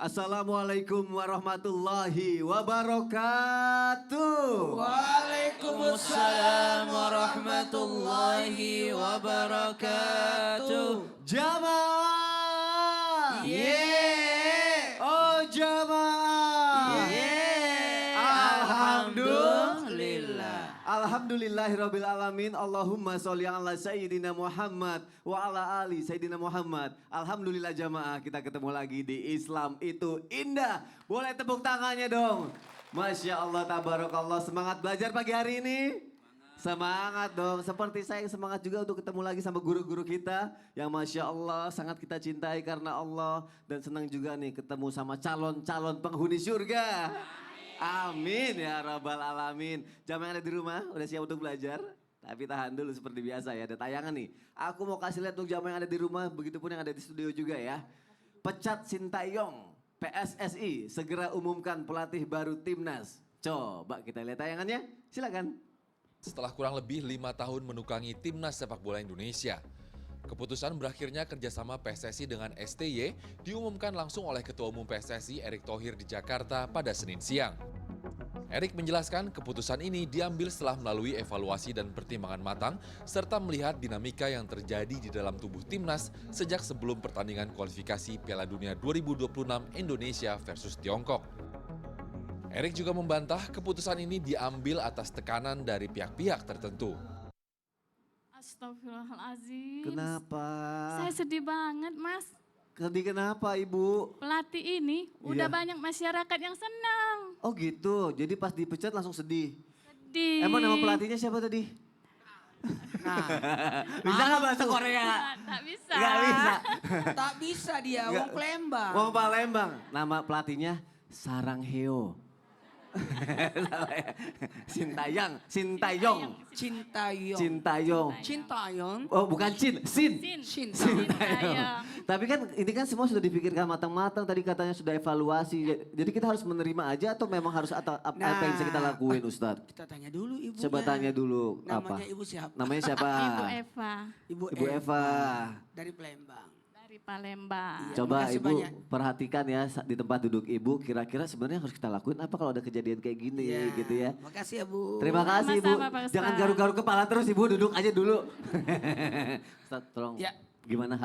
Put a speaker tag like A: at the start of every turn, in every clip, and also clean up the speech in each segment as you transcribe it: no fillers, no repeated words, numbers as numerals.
A: Assalamualaikum warahmatullahi wabarakatuh.
B: Waalaikumsalam warahmatullahi wabarakatuh.
A: Jamaah.
B: Yeah.
A: Oh jamaah.
B: Yeah. Alhamdulillah.
A: Alhamdulillahirabbil alamin. Allahumma sholli ala sayyidina Muhammad wa ala ali sayyidina Muhammad. Alhamdulillah jamaah, kita ketemu lagi di Islam itu indah. Boleh tepuk tangannya dong. Masya Allah, tabarakallah. Semangat belajar pagi hari ini? Semangat dong. Seperti saya semangat juga untuk ketemu lagi sama guru-guru kita yang Masya Allah sangat kita cintai karena Allah. Dan senang juga nih ketemu sama calon-calon penghuni surga. Amin ya rabbal alamin. Jamaah yang ada di rumah udah siap untuk belajar? Tapi tahan dulu seperti biasa ya, ada tayangan nih. Aku mau kasih lihat untuk jamaah yang ada di rumah, begitupun yang ada di studio juga ya. Pecat Sintayong, PSSI segera umumkan pelatih baru timnas. Coba kita lihat tayangannya, silakan.
C: Setelah kurang lebih 5 tahun menukangi timnas sepak bola Indonesia, keputusan berakhirnya kerjasama PSSI dengan STY diumumkan langsung oleh Ketua Umum PSSI Erick Thohir di Jakarta pada Senin siang. Erick menjelaskan keputusan ini diambil setelah melalui evaluasi dan pertimbangan matang serta melihat dinamika yang terjadi di dalam tubuh timnas sejak sebelum pertandingan kualifikasi Piala Dunia 2026 Indonesia versus Tiongkok. Erick juga membantah keputusan ini diambil atas tekanan dari pihak-pihak tertentu.
D: Astagfirullahaladzim.
A: Kenapa?
D: Saya sedih banget, Mas.
A: Sedih kenapa Ibu?
D: Pelatih ini udah banyak masyarakat yang senang.
A: Oh gitu, jadi pas dipecat langsung sedih.
D: Sedih.
A: Emang nama pelatihnya siapa tadi?
B: Nah,
A: Bisa nggak bahasa Korea?
D: Tak bisa.
A: Nggak bisa.
B: tak bisa dia, wong Palembang.
A: Wong Palembang. Nama pelatihnya Sarang Heo. Sintayong.
B: Cintayong.
A: Cintayong.
B: Cintayong.
A: Oh bukan Sin.
D: Sintayong.
A: Tapi kan ini kan semua sudah dipikirkan matang-matang. Tadi katanya sudah evaluasi. Jadi kita harus menerima aja atau memang harus apa yang bisa kita lakuin Ustadz?
B: Kita tanya dulu ibunya.
A: Coba tanya dulu.
B: Namanya
A: apa?
B: ibu siapa?
A: Namanya siapa?
D: Ibu Eva
A: Ibu Eva.
B: Dari Palembang.
D: dari Palembang.
B: Iya.
A: Coba
B: makasih
A: Ibu
B: banyak.
A: perhatikan ya di tempat duduk Ibu, kira-kira sebenarnya harus kita lakuin apa kalau ada kejadian kayak gini
B: Iya.
A: gitu ya.
B: Makasih ya Bu.
A: Terima kasih Ibu.
D: Sama-sama, Pak Ustadz.
A: Jangan garuk-garuk kepala terus Ibu, duduk aja dulu. Ustadz tolong
B: Ya.
A: gimana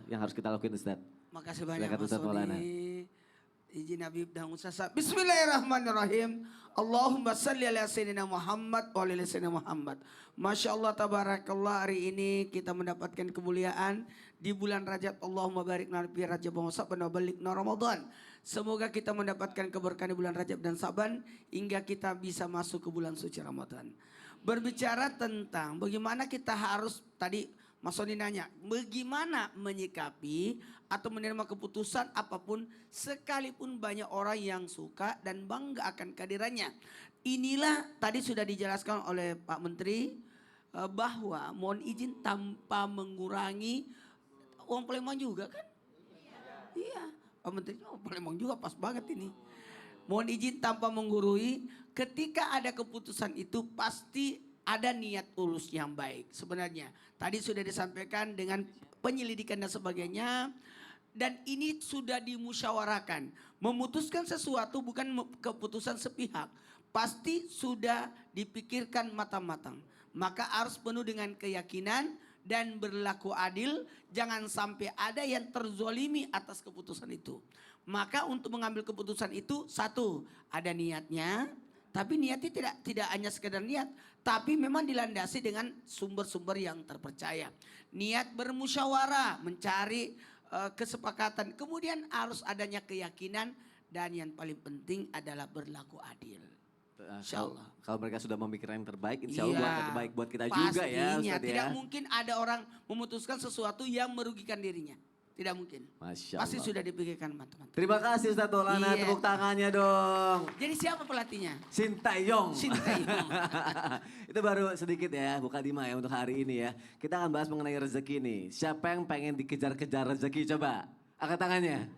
A: yang harus kita lakuin Ustadz?
B: Makasih banyak
A: Silakan,
B: Mas
A: Ustadz Maulana.
B: Sodi. Izin Habib dan Ustazah. Bismillahirrahmanirrahim. Allahumma salli ala sayyidina Muhammad wa ala sayyidina Muhammad. Masya Allah tabarakallah, hari ini kita mendapatkan kemuliaan di bulan Rajab. Allahumma barik lana fi Rajab wa Sa'ban wa balikna Ramadan. Semoga kita mendapatkan keberkahan di bulan Rajab dan Sa'ban hingga kita bisa masuk ke bulan suci Ramadan. Berbicara tentang bagaimana kita harus, tadi Mas Soni nanya, bagaimana menyikapi atau menerima keputusan apapun sekalipun banyak orang yang suka dan bangga akan kehadirannya. Inilah tadi sudah dijelaskan oleh Pak Menteri bahwa mohon izin tanpa mengurangi uang Palembang juga kan? Iya, Pak Menteri Palembang juga pas banget ini. Mohon izin tanpa menggurui, ketika ada keputusan itu pasti ada niat tulus yang baik sebenarnya. Tadi sudah disampaikan dengan penyelidikan dan sebagainya. Dan ini sudah dimusyawarakan. Memutuskan sesuatu bukan keputusan sepihak. Pasti sudah dipikirkan matang-matang. Maka harus penuh dengan keyakinan dan berlaku adil. Jangan sampai ada yang terzolimi atas keputusan itu. Maka untuk mengambil keputusan itu, satu, ada niatnya. Tapi niatnya tidak hanya sekedar niat, tapi memang dilandasi dengan sumber-sumber yang terpercaya. Niat bermusyawarah, mencari kesepakatan. Kemudian harus adanya keyakinan dan yang paling penting adalah berlaku adil. Insya Allah.
A: Kalau mereka sudah memikirkan yang terbaik, insya Allah akan terbaik buat kita juga ya
B: pastinya.
A: Ustadz ya.
B: Tidak mungkin ada orang memutuskan sesuatu yang merugikan dirinya. Tidak mungkin.
A: Masya
B: Pasti
A: Allah.
B: sudah dipikirkan teman-teman.
A: Terima kasih Ustadz Maulana,
B: Iya.
A: tepuk tangannya dong.
B: Jadi siapa pelatihnya?
A: Sintayong.
B: Sintayong.
A: Itu baru sedikit ya, buka Dima ya untuk hari ini ya. Kita akan bahas mengenai rezeki nih. Siapa yang pengen dikejar-kejar rezeki coba? Angkat tangannya.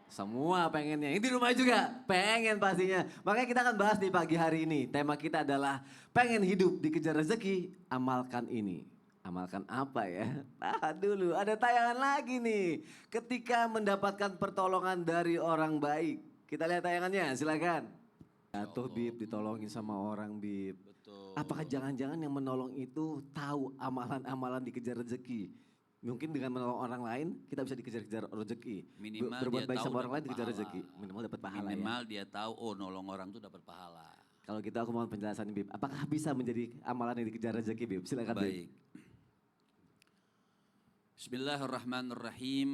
A: Semua pengennya. Yang di rumah juga pengen pastinya. Makanya kita akan bahas di pagi hari ini. Tema kita adalah pengen hidup dikejar rezeki, amalkan ini. Amalkan apa ya? Tahan dulu, ada tayangan lagi nih. Ketika mendapatkan pertolongan dari orang baik. Kita lihat tayangannya, silakan. Jatuh Bib, ditolongin sama orang Bib.
E: Betul.
A: Apakah jangan-jangan yang menolong itu tahu amalan-amalan dikejar rezeki? Mungkin dengan menolong orang lain kita bisa dikejar-kejar rezeki.
E: Minimal
A: Berbuat
E: dia
A: baik
E: tahu
A: sama orang lain
E: dapat
A: dikejar
E: pahala.
A: rezeki. Minimal dapat pahala ya.
E: Minimal dia tahu, oh nolong orang tuh dapat pahala.
A: Kalau gitu aku mohon penjelasan Bib. Apakah bisa menjadi amalan yang dikejar rezeki Bib? Silakan Bib.
E: Baik. Bismillahirrahmanirrahim.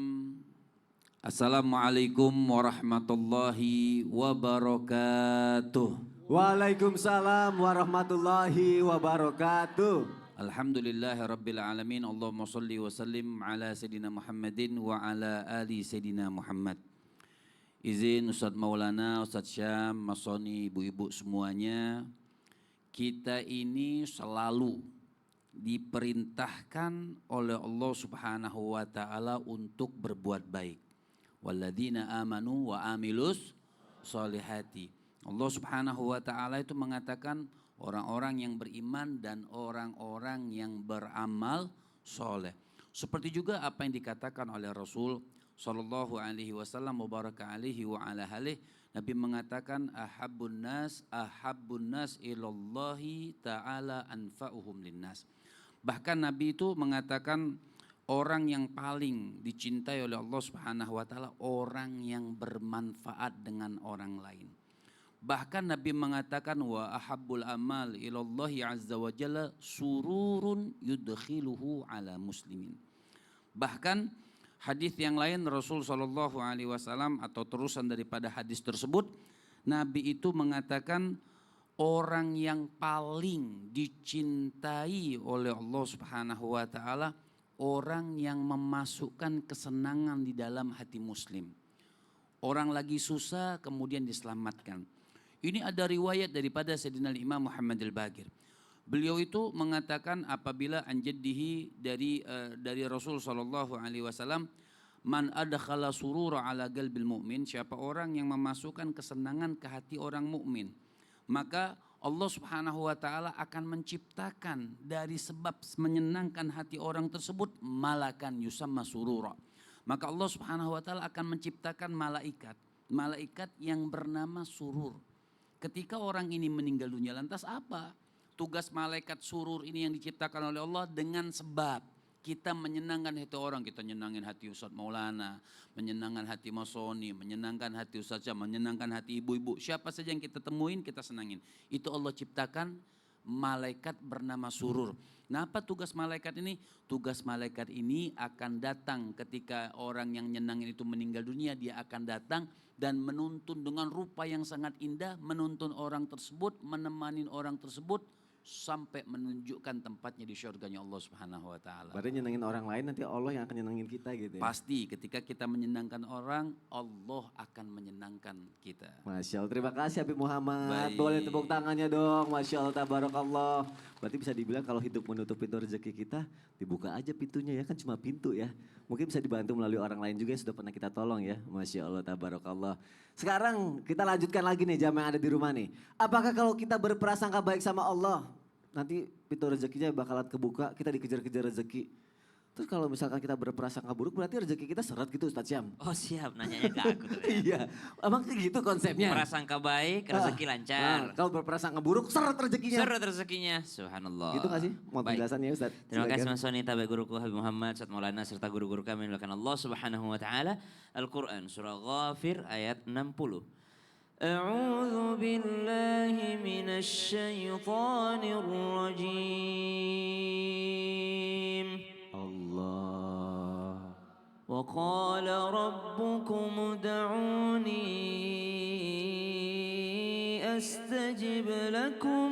E: Assalamualaikum warahmatullahi wabarakatuh.
A: Waalaikumsalam warahmatullahi wabarakatuh.
E: Alhamdulillahi rabbil alamin. Allahumma salli wa sallim ala Sayyidina Muhammadin wa ala ali Sayyidina Muhammad. Izin Ustadz Maulana, Ustadz Syam, Mas Soni, ibu-ibu semuanya. Kita ini selalu diperintahkan oleh Allah Subhanahu wa taala untuk berbuat baik. Walladzina amanu wa amilus solihati. Allah Subhanahu wa taala itu mengatakan orang-orang yang beriman dan orang-orang yang beramal soleh. Seperti juga apa yang dikatakan oleh Rasul sallallahu alaihi wasallam mubaraka alaihi wa ala alihi. Nabi mengatakan ahabbun nas ilallahi ta'ala anfa'uhum linnas. Bahkan Nabi itu mengatakan orang yang paling dicintai oleh Allah Subhanahu wa taala orang yang bermanfaat dengan orang lain. Bahkan Nabi mengatakan wa ahabbul amal ilallahi azza wa jalla sururun yudkhiluhu ala muslimin. Bahkan hadis yang lain Rasul sallallahu alaihi wasallam atau terusan daripada hadis tersebut, Nabi itu mengatakan orang yang paling dicintai oleh Allah Subhanahu wa taala orang yang memasukkan kesenangan di dalam hati muslim. Orang lagi susah kemudian diselamatkan. Ini ada riwayat daripada Sayyidina Imam Muhammad al-Baqir. Beliau itu mengatakan apabila anjadihi dari Rasul sallallahu alaihi wasallam, man adkhala surura ala qalbil mu'min, siapa orang yang memasukkan kesenangan ke hati orang mukmin, maka Allah Subhanahu wa taala akan menciptakan dari sebab menyenangkan hati orang tersebut malakan yusamma surura. Maka Allah Subhanahu wa taala akan menciptakan malaikat yang bernama surur. Ketika orang ini meninggal dunia, lantas apa tugas malaikat surur ini yang diciptakan oleh Allah? Dengan sebab kita menyenangkan hati orang, kita menyenangkan hati Ustadz Maulana, menyenangkan hati Mas Soni, menyenangkan hati Ustadz Syam, menyenangkan hati ibu-ibu. Siapa saja yang kita temuin, kita senangin. Itu Allah ciptakan malaikat bernama surur. Nah, apa tugas malaikat ini? Tugas malaikat ini akan datang ketika orang yang nyenangin itu meninggal dunia, dia akan datang dan menuntun dengan rupa yang sangat indah, menuntun orang tersebut, menemani orang tersebut sampai menunjukkan tempatnya di syurganya Allah Subhanahu wa taala.
A: Berarti nyenengin orang lain nanti Allah yang akan nyenengin kita gitu ya.
E: Pasti ketika kita menyenangkan orang, Allah akan menyenangkan kita.
A: Masya Allah, terima kasih Habib Muhammad.
E: Baik.
A: Boleh tepuk tangannya dong, Masya Allah, tabarakallah. Berarti bisa dibilang kalau hidup menutup pintu rezeki kita, dibuka aja pintunya ya, kan cuma pintu ya. Mungkin bisa dibantu melalui orang lain juga yang sudah pernah kita tolong ya. Masya Allah, tabarakallah. Sekarang kita lanjutkan lagi nih jamaah yang ada di rumah nih. Apakah kalau kita berprasangka baik sama Allah, nanti pintu rezekinya bakalan kebuka, kita dikejar-kejar rezeki. Terus kalau misalkan kita berprasangka buruk berarti rezeki kita seret gitu Ustadz Syam.
F: Oh siap, nanyanya ke aku tuh ya.
A: Iya, emang kayak gitu konsepnya.
F: Prasangka baik, rezeki lancar.
A: Kalau berprasangka buruk seret rezekinya.
F: Seret rezekinya, subhanallah.
A: Gitu gak sih? Mau
F: Baik.
A: penjelasannya Ustadz?
F: Terima kasih
A: Silakan.
F: Mas Soni, tabi guruku Habib Muhammad, Ustadz Maulana, serta guru-guru kami yang dilakukan Allah Subhanahu wa taala. Al-Qur'an surah Ghafir ayat 60. A'udzu billahi minasy syaithanir rajim.
A: Allah.
F: وقال ربكم ادعوني أستجب لكم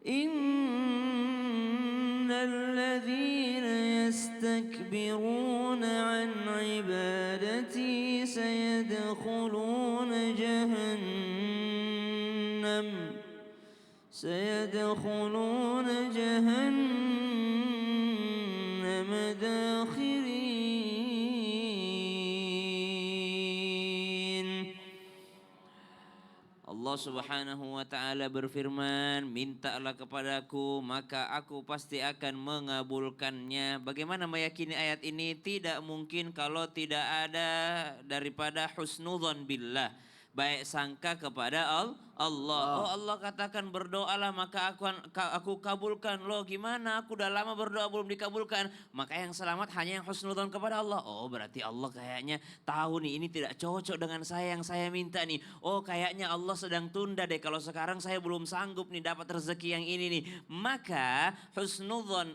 F: إن الذين يستكبرون عن عبادتي سيدخلون جهنم داخرين. Allah Subhanahu wa taala berfirman, "Mintalah kepadaku, maka aku pasti akan mengabulkannya." Bagaimana meyakini ayat ini? Tidak mungkin kalau tidak ada daripada husnudzon billah, baik sangka kepada Allah. Oh, Allah katakan berdoalah maka aku kabulkan. Loh gimana? Aku udah lama berdoa belum dikabulkan. Maka yang selamat hanya yang husnudzon kepada Allah. Oh, berarti Allah kayaknya tahu nih ini tidak cocok dengan saya yang saya minta nih. Oh, kayaknya Allah sedang tunda deh kalau sekarang saya belum sanggup nih dapat rezeki yang ini nih. Maka husnudzon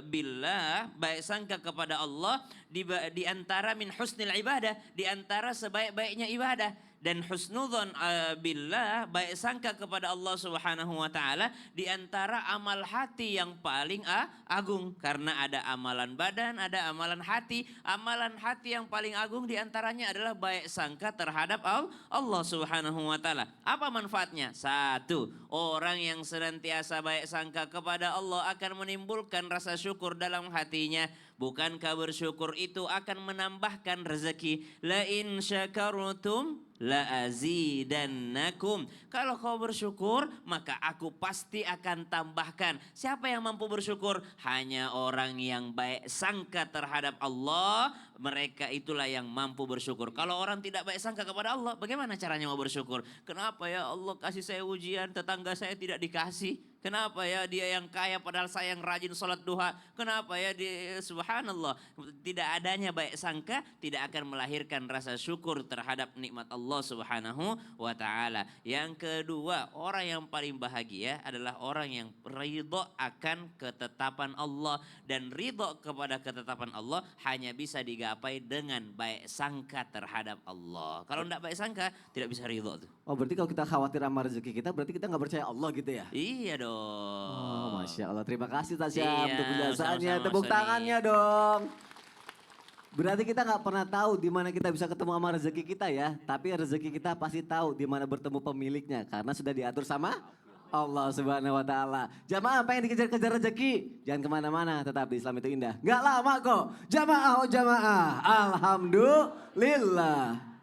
F: billah, baik sangka kepada Allah di antara min husnil ibadah, di antara sebaik-baiknya ibadah. Dan husnudzon billah, baik sangka kepada Allah Subhanahu wa taala, di antara amal hati yang paling agung. Karena ada amalan badan, ada amalan hati. Amalan hati yang paling agung di antaranya adalah baik sangka terhadap Allah Subhanahu wa taala. Apa manfaatnya? Satu, orang yang senantiasa baik sangka kepada Allah akan menimbulkan rasa syukur dalam hatinya. Bukankah bersyukur itu akan menambahkan rezeki? La in syakartum la azidannakum. Kalau kau bersyukur, maka aku pasti akan tambahkan. Siapa yang mampu bersyukur? Hanya orang yang baik sangka terhadap Allah. Mereka itulah yang mampu bersyukur. Kalau orang tidak baik sangka kepada Allah, bagaimana caranya mau bersyukur? Kenapa ya Allah kasih saya ujian, tetangga saya tidak dikasih? Kenapa ya dia yang kaya padahal saya yang rajin sholat duha? Kenapa ya dia, subhanallah. Tidak adanya baik sangka tidak akan melahirkan rasa syukur terhadap nikmat Allah Subhanahu wa taala. Yang kedua, orang yang paling bahagia adalah orang yang ridho akan ketetapan Allah. Dan ridho kepada ketetapan Allah hanya bisa digapai dengan baik sangka terhadap Allah. Kalau tidak baik sangka tidak bisa ridho tuh.
A: Oh berarti kalau kita khawatir sama rezeki kita berarti kita nggak percaya Allah gitu ya?
F: Iya dong.
A: Oh Masya Allah, terima kasih Tasya
F: Iya,
A: untuk penjelasannya.
F: sama-sama,
A: Tepuk
F: Sony.
A: tangannya dong. Berarti kita nggak pernah tahu di mana kita bisa ketemu sama rezeki kita ya. Tapi rezeki kita pasti tahu di mana bertemu pemiliknya. Karena sudah diatur sama Allah Subhanahu wa taala. Jamaah pengen dikejar-kejar rezeki, jangan kemana-mana, tetap di Islam itu indah. Nggak lama kok. Jamaah oh jamaah. Alhamdulillah.